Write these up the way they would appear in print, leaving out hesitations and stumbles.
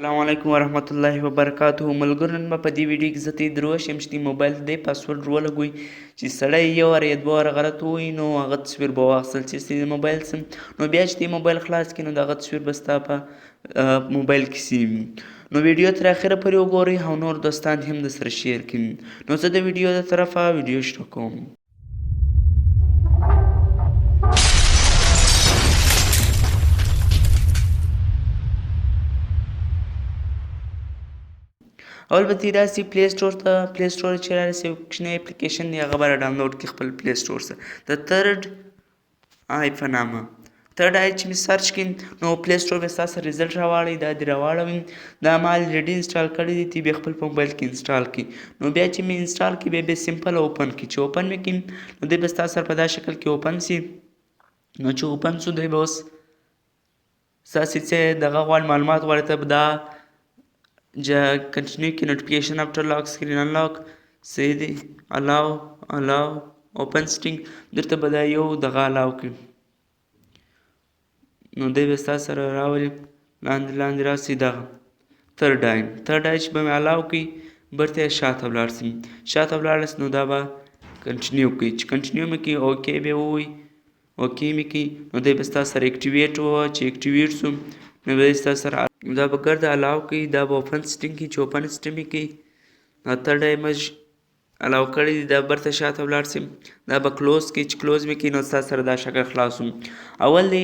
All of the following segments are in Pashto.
السلام علیکم ورحمت الله وبرکاته. ملګرو نن به په دې ویډیو کې زه ته دروښیم چې دې موبایل ته دې پاسورډ ولګوئ چې سړی یو وار یا دوه واره غلط ووایي نو هغه تصویر به واخیستل چې دې موبایل سم نو بیا چې دې موبایل خلاص کړي نو د هغه تصویر به ستا په موبایل کې سیم نو ویډیو تر اخره پورې وګورئ او نور دوستان هم درسره شیر کړي. نو زه د ویډیو د طرفه ویډیو شروع کوم. اول به دې راسي پلی سټور ته. پلی سټور چې راسي یو کوچنی اپلیکیشن دی هغه به راډاونلوډ کړي خپل پلی سټور څخه د ترډ آی په نامه. ترډ آی چې مې سرچ کړي نو پلی سټور به ستا سره ریزلټ راواړي. دا دې راواړوي دا ما الریډي انسټال کړی دی تی بیا خپل په موبایل کې انسټال کړي. نو بیا چې مې انسټال کړي بیا به سمپل اوپن کړي. چې اوپن مې کړي نو دی به ستا سره په دا شکل کې اوپن سي. نو چې اوپن سو دی به اوس ستاسې څه دغه غواړي معلومات غواړي ته به دا continue की notification after lock screen unlock say دی allow open string درته به دا یو دغه allow کړي نو دی به ستا سره راولي لاندې راسي دغه ترډ آی چې به مې allow کړي برته یې شاته ولاړ سي. شاته ولاړاست نو دا به کنټینیو کوي. چې کنټینیو مې کوي اوکې به ووایي اوکې مې کوي نو دی به ستا سره اکټیویټ ووایه. چې اکټیویټ سو نو به ستا سره دا به ګرد الاو کوي. دا به اوپن سټینګ کوي. چې اوپن سټینګ مې کوي دا ترډ آی مې الاو کړی دی دا برته شاته ولاړ سي. دا به کلوز کوي. چې کلوز مې کوي نو ستا سره دا شکل خلاص اول دی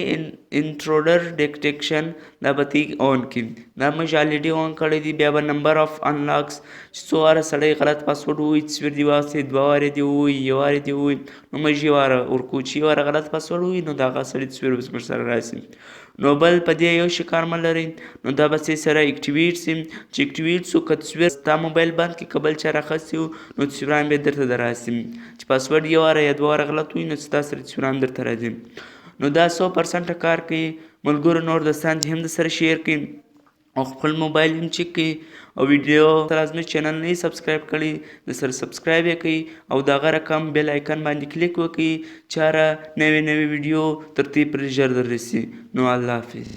انټروډر ډیټیکشن دا به تی اون کړي. دا موږ الریډي اون کړی دی. بیا به نمبر اف انلاکس چې څو واره سړی غلط پاسورډ ووایي تصویر دې واخیستی دوه وارې دې ووایي یو وارې دې ووایي نو موږ یو واره ورکوو. چې یو واره غلط پاسورډ ووایي نو د هغه سړي تصویر به زموږ سره راسي. نو بل په دې یو شي کار مه لرئ نو دا به سره اکټیویټ سي. چې اکټیویټ سو که تصویر ستا موبایل بند کړي که بل چا راخیستی وو نو تصویران به درته درراسي. چې پاسورډ یو واره یا دوه واره غلط ووایي نو ستا سره تصویران درته راځي. نو دا 100% کار کوي. ملګرو نور دوستان دې هم درسره شیر کړي او خپل موبایل هم چیک کړي او ویډیو سره زموږ چینل نه سبسکرایب کړی درسره سبسکرایب یې کړئ او د هغه رقم بیل آیکن باندې کلیک وکړئ چې هره نوې ویډیو تر دې پورې ژر در رسي. نو الله حافظ.